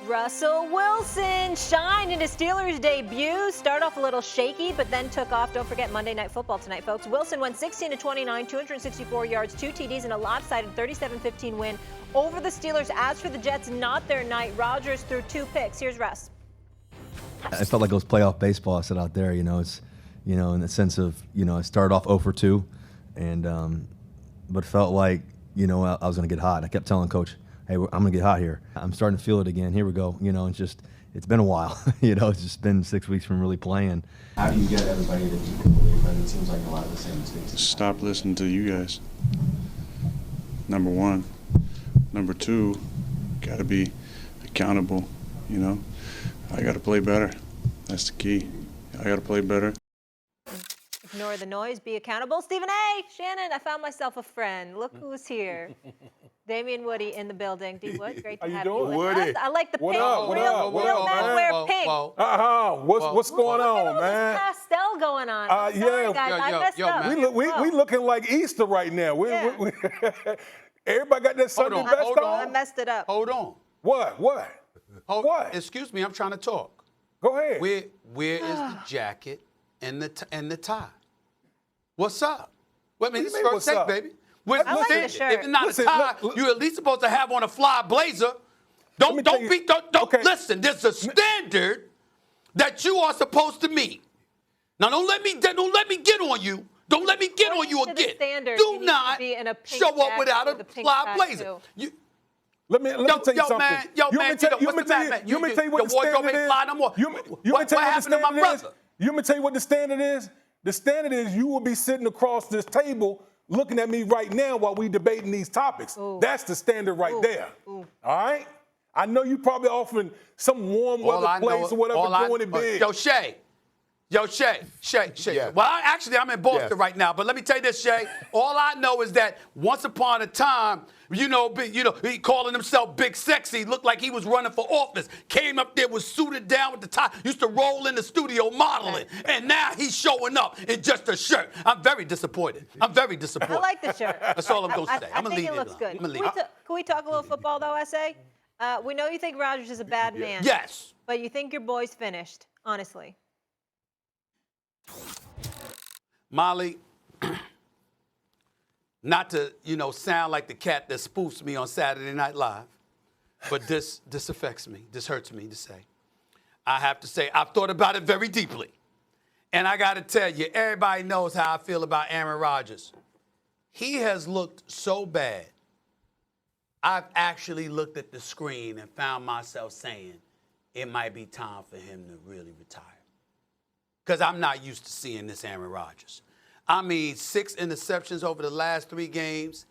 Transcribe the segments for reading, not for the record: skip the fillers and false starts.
Russell Wilson shined in his Steelers debut. Started off a little shaky, but then took off. Don't forget Monday Night Football tonight, folks. Wilson went 16 of 29, 264 yards, 2 TDs, and a lopsided 37-15 win over the Steelers. As for the Jets, not their night. Rodgers threw 2 picks. Here's Russ. It felt like it was playoff baseball. I said out there, it's, in the sense of, I started off 0 for 2, and but felt like, I was going to get hot. I kept telling Coach, hey, I'm going to get hot here. I'm starting to feel it again. Here we go. It's been a while. It's just been 6 weeks from really playing. How do you get everybody to believe that? It seems like a lot of the same mistakes. Stop listening to you guys. Number one. Number two, got to be accountable, I got to play better. That's the key. I got to play better. Ignore the noise, be accountable. Stephen A. Shannon, I found myself a friend. Look who's here. Damien Woody in the building. D. Wood, great to have you with us. I like the pink. Real men wear pink. What's going on, man? Pastel going on. Sorry, guys, I messed up. We looking like Easter right now. Everybody got that Sunday best on? I messed it up. Hold on. What? What? Excuse me, I'm trying to talk. Go ahead. Where is the jacket and the tie? What's up? Well, I mean, this is first take, baby. I like the shirt. If it's not a tie, you're at least supposed to have on a fly blazer. Don't listen. There's a standard that you are supposed to meet. Now don't let me get on you. Don't let me get on you again. Do not show up without a fly blazer. Let me tell you something. Yo, man, what's the matter, man? You want me to tell you what the standard is? What happened to my brother? You want me to tell you what the standard is? The standard is you will be sitting across this table looking at me right now while we debating these topics. Ooh. That's the standard right there. Ooh. All right? I know you probably offering some warm weather place or whatever, doing it big. Yo, Shay. Yeah. Well, I'm in Boston right now, but let me tell you this, Shay. All I know is that once upon a time, he calling himself Big Sexy, looked like he was running for office. Came up there, was suited down with the tie, used to roll in the studio modeling, and now he's showing up in just a shirt. I'm very disappointed. I like the shirt. That's all I'm going to say. I think it looks good. Can we talk a little football, though, S.A.? We know you think Rodgers is a bad man. Yes. But you think your boy's finished, honestly. Molly, not to, sound like the cat that spoofs me on Saturday Night Live, but this affects me. This hurts me to say. I have to say, I've thought about it very deeply. And I got to tell you, everybody knows how I feel about Aaron Rodgers. He has looked so bad. I've actually looked at the screen and found myself saying it might be time for him to really retire. Because I'm not used to seeing this Aaron Rodgers. I mean, 6 interceptions over the last 3 games.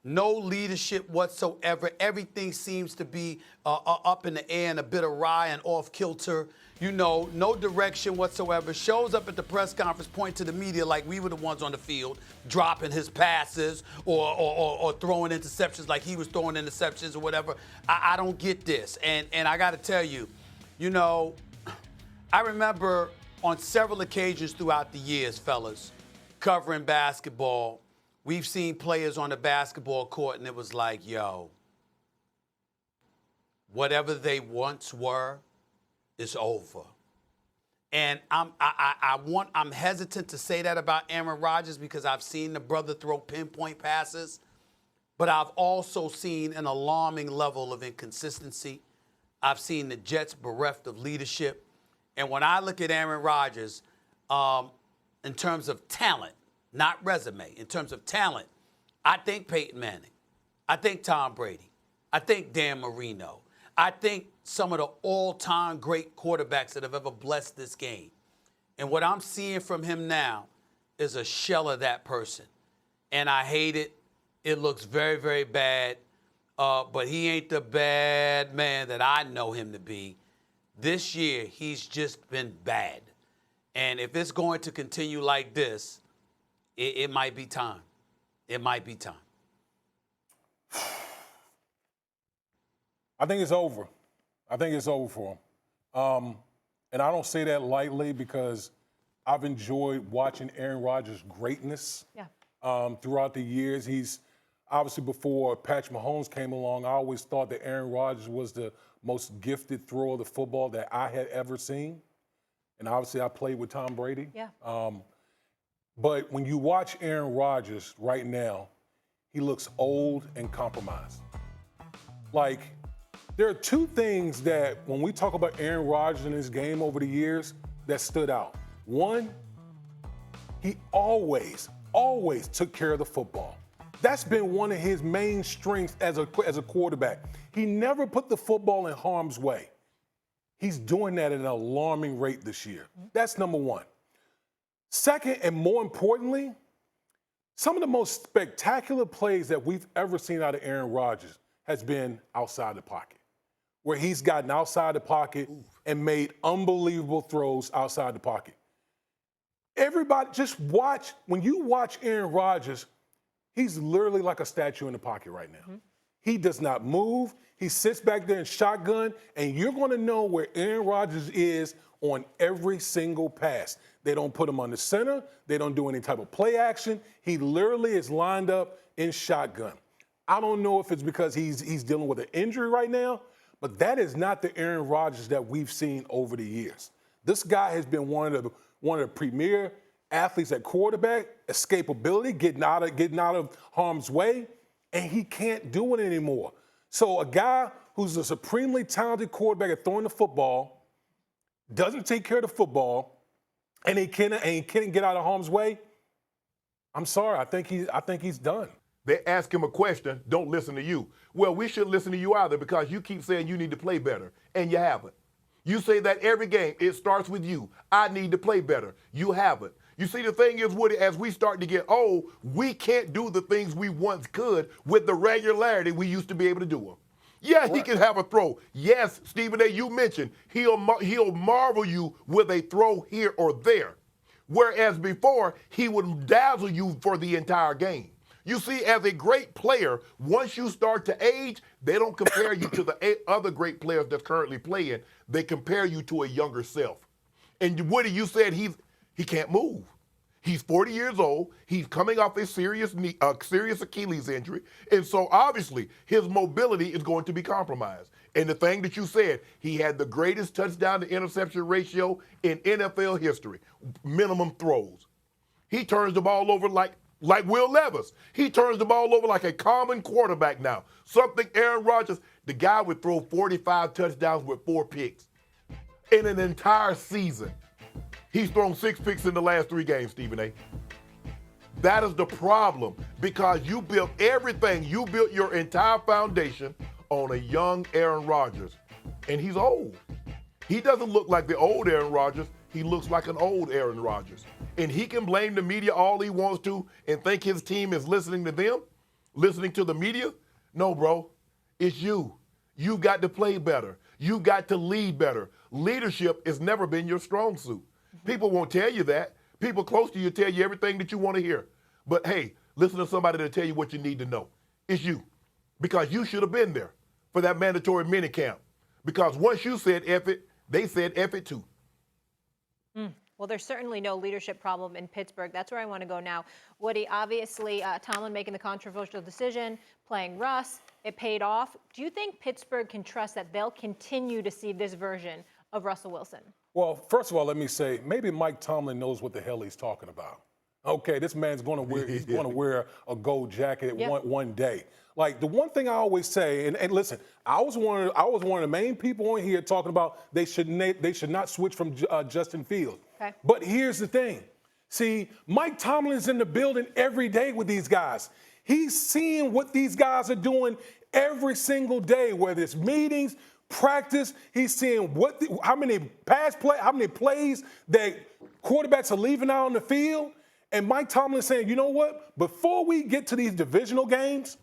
No leadership whatsoever. Everything seems to be up in the air and a bit awry and off kilter. No direction whatsoever. Shows up at the press conference, pointing to the media like we were the ones on the field, dropping his passes or throwing interceptions like he was throwing interceptions or whatever. I don't get this. And I got to tell you, I remember on several occasions throughout the years, fellas, covering basketball, we've seen players on the basketball court, and it was like, yo, whatever they once were is over. And I'm hesitant to say that about Aaron Rodgers because I've seen the brother throw pinpoint passes, but I've also seen an alarming level of inconsistency. I've seen the Jets bereft of leadership. And when I look at Aaron Rodgers, in terms of talent, not resume, in terms of talent, I think Peyton Manning. I think Tom Brady. I think Dan Marino. I think some of the all-time great quarterbacks that have ever blessed this game. And what I'm seeing from him now is a shell of that person. And I hate it. It looks very, very bad. But he ain't the bad man that I know him to be. This year, he's just been bad. And if it's going to continue like this, it might be time. It might be time. I think it's over. I think it's over for him. And I don't say that lightly because I've enjoyed watching Aaron Rodgers' greatness throughout the years. obviously before Patrick Mahomes came along, I always thought that Aaron Rodgers was the most gifted thrower of the football that I had ever seen. And obviously I played with Tom Brady. Yeah. But when you watch Aaron Rodgers right now, he looks old and compromised. Like, there are two things that when we talk about Aaron Rodgers and his game over the years that stood out. One, he always took care of the football. That's been one of his main strengths as a quarterback. He never put the football in harm's way. He's doing that at an alarming rate this year. That's number one. Second, and more importantly, some of the most spectacular plays that we've ever seen out of Aaron Rodgers has been outside the pocket, where he's gotten outside the pocket and made unbelievable throws outside the pocket. Everybody, just watch. When you watch Aaron Rodgers, he's literally like a statue in the pocket right now. He does not move. He sits back there in shotgun, and you're going to know where Aaron Rodgers is on every single pass. They don't put him on the center. They don't do any type of play action. He literally is lined up in shotgun. I don't know if it's because he's dealing with an injury right now, but that is not the Aaron Rodgers that we've seen over the years. This guy has been one of the premier athletes at quarterback, escapability, getting out of harm's way, and he can't do it anymore. So a guy who's a supremely talented quarterback at throwing the football, doesn't take care of the football, and he can't get out of harm's way, I'm sorry, I think he's done. They ask him a question, don't listen to you. Well, we shouldn't listen to you either because you keep saying you need to play better, and you haven't. You say that every game, it starts with you. I need to play better. You haven't. You see, the thing is, Woody, as we start to get old, we can't do the things we once could with the regularity we used to be able to do them. Yeah, he can have a throw. Yes, Stephen A., you mentioned he'll marvel you with a throw here or there. Whereas before, he would dazzle you for the entire game. You see, as a great player, once you start to age, they don't compare you to the other great players that's currently playing. They compare you to a younger self. And Woody, you said he can't move. He's 40 years old. He's coming off a serious Achilles injury. And so obviously his mobility is going to be compromised. And the thing that you said, he had the greatest touchdown to interception ratio in NFL history, minimum throws. He turns the ball over like Will Levis. He turns the ball over like a common quarterback now. Something Aaron Rodgers, the guy would throw 45 touchdowns with 4 picks in an entire season. He's thrown 6 picks in the last 3 games, Stephen A. That is the problem because you built everything. You built your entire foundation on a young Aaron Rodgers, and he's old. He doesn't look like the old Aaron Rodgers. He looks like an old Aaron Rodgers. And he can blame the media all he wants to and think his team is listening to them, listening to the media. No, bro, it's you. You've got to play better. You've got to lead better. Leadership has never been your strong suit. People won't tell you that. People close to you tell you everything that you want to hear. But hey, listen to somebody to tell you what you need to know. It's you. Because you should have been there for that mandatory minicamp. Because once you said F it, they said F it too. Well, there's certainly no leadership problem in Pittsburgh. That's where I want to go now. Woody, obviously, Tomlin making the controversial decision, playing Russ, it paid off. Do you think Pittsburgh can trust that they'll continue to see this version of Russell Wilson? Well, first of all, let me say, maybe Mike Tomlin knows what the hell he's talking about. Okay, this man's going to wear a gold jacket one day. Like, the one thing I always say, and listen, I was one of the main people on here talking about they should not switch from Justin Fields. Okay. But here's the thing. See, Mike Tomlin's in the building every day with these guys. He's seeing what these guys are doing every single day, whether it's meetings, practice. He's seeing how many plays that quarterbacks are leaving out on the field. And Mike Tomlin saying, you know what? Before we get to these divisional games,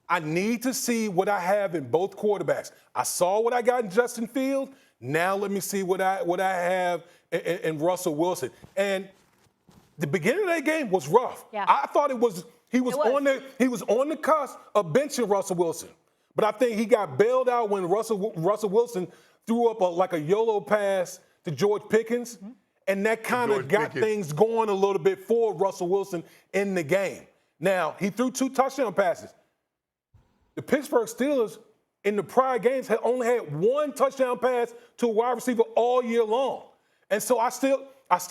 I need to see what I have in both quarterbacks. I saw what I got in Justin Fields. Now let me see what I have in Russell Wilson. And the beginning of that game was rough. Yeah. I thought he was on the cusp of benching Russell Wilson. But I think he got bailed out when Russell Wilson threw up like a YOLO pass to George Pickens. Mm-hmm. And that kind of got things going a little bit for Russell Wilson in the game. Now, he threw 2 touchdown passes. The Pittsburgh Steelers in the prior games had only had one touchdown pass to a wide receiver all year long. And so I still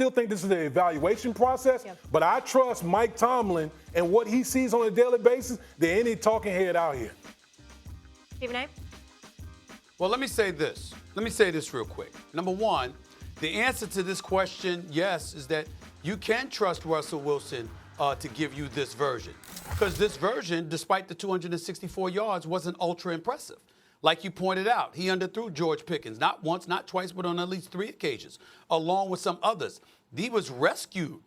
think this is an evaluation process, but I trust Mike Tomlin and what he sees on a daily basis than any talking head out here. Stephen A? Well, let me say this. Let me say this real quick. Number one, the answer to this question, yes, is that you can trust Russell Wilson to give you this version. Because this version, despite the 264 yards, wasn't ultra impressive. Like you pointed out, he underthrew George Pickens, not once, not twice, but on at least 3 occasions, along with some others. He was rescued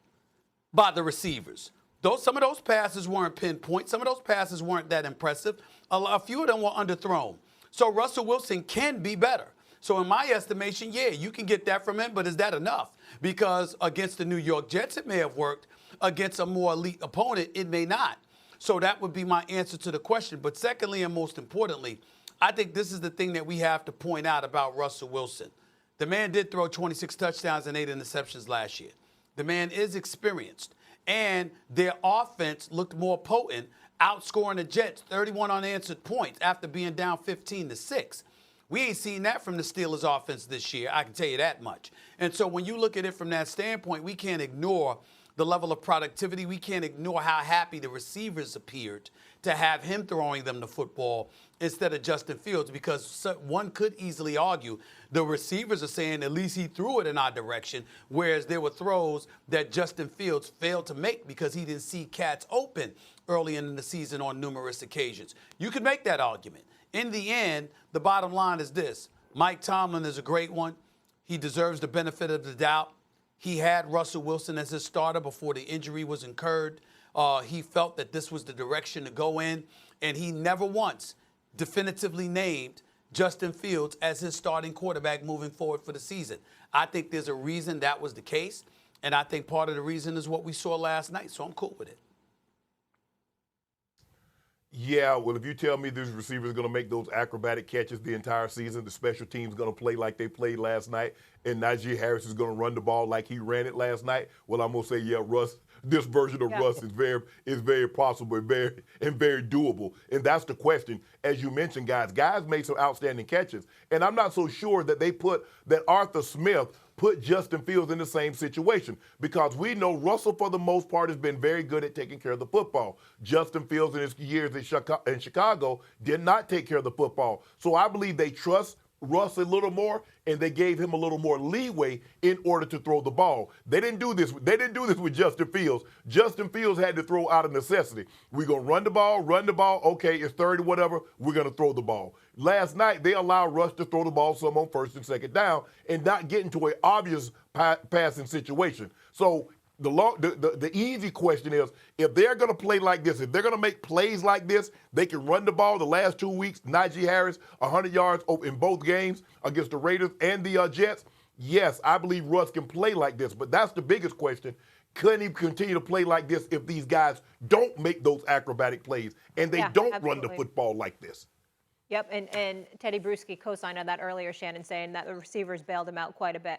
by the receivers. Some of those passes weren't pinpoint. Some of those passes weren't that impressive. A few of them were underthrown. So Russell Wilson can be better. So in my estimation, yeah, you can get that from him, but is that enough? Because against the New York Jets, it may have worked. Against a more elite opponent, it may not. So that would be my answer to the question. But secondly, and most importantly, I think this is the thing that we have to point out about Russell Wilson. The man did throw 26 touchdowns and 8 interceptions last year. The man is experienced. And their offense looked more potent, outscoring the Jets 31 unanswered points after being down 15-6. We ain't seen that from the Steelers offense this year, I can tell you that much. And so when you look at it from that standpoint, we can't ignore the level of productivity. We can't ignore how happy the receivers appeared to have him throwing them the football instead of Justin Fields, because one could easily argue the receivers are saying at least he threw it in our direction, whereas there were throws that Justin Fields failed to make because he didn't see cats open early in the season on numerous occasions. You could make that argument. In the end, the bottom line is this. Mike Tomlin is a great one. He deserves the benefit of the doubt. He had Russell Wilson as his starter before the injury was incurred. He felt that this was the direction to go in, and he never once definitively named Justin Fields as his starting quarterback moving forward for the season. I think there's a reason that was the case, and I think part of the reason is what we saw last night, so I'm cool with it. Yeah, well, if you tell me this receiver is going to make those acrobatic catches the entire season, the special team's going to play like they played last night, and Najee Harris is going to run the ball like he ran it last night, well, I'm going to say, yeah, Russ, this version of Russ is very possible and very doable. And that's the question. As you mentioned, guys made some outstanding catches. And I'm not so sure that Arthur Smith put Justin Fields in the same situation, because we know Russell, for the most part, has been very good at taking care of the football. Justin Fields, in his years in Chicago, did not take care of the football. So I believe they trust Russ a little more, and they gave him a little more leeway in order to throw the ball. They didn't do this with Justin Fields. Justin Fields had to throw out of necessity. We're going to run the ball. Okay, it's third or whatever. We're going to throw the ball. Last night, they allowed Russ to throw the ball some on first and second down and not get into an obvious passing situation. So the easy question is, if they're going to play like this, if they're going to make plays like this, they can run the ball. The last 2 weeks, Najee Harris, 100 yards in both games against the Raiders and the Jets. Yes, I believe Russ can play like this, but that's the biggest question. Can he continue to play like this if these guys don't make those acrobatic plays and they don't run the football like this? Yep, and Teddy Bruschi co-signed on that earlier, Shannon, saying that the receivers bailed him out quite a bit.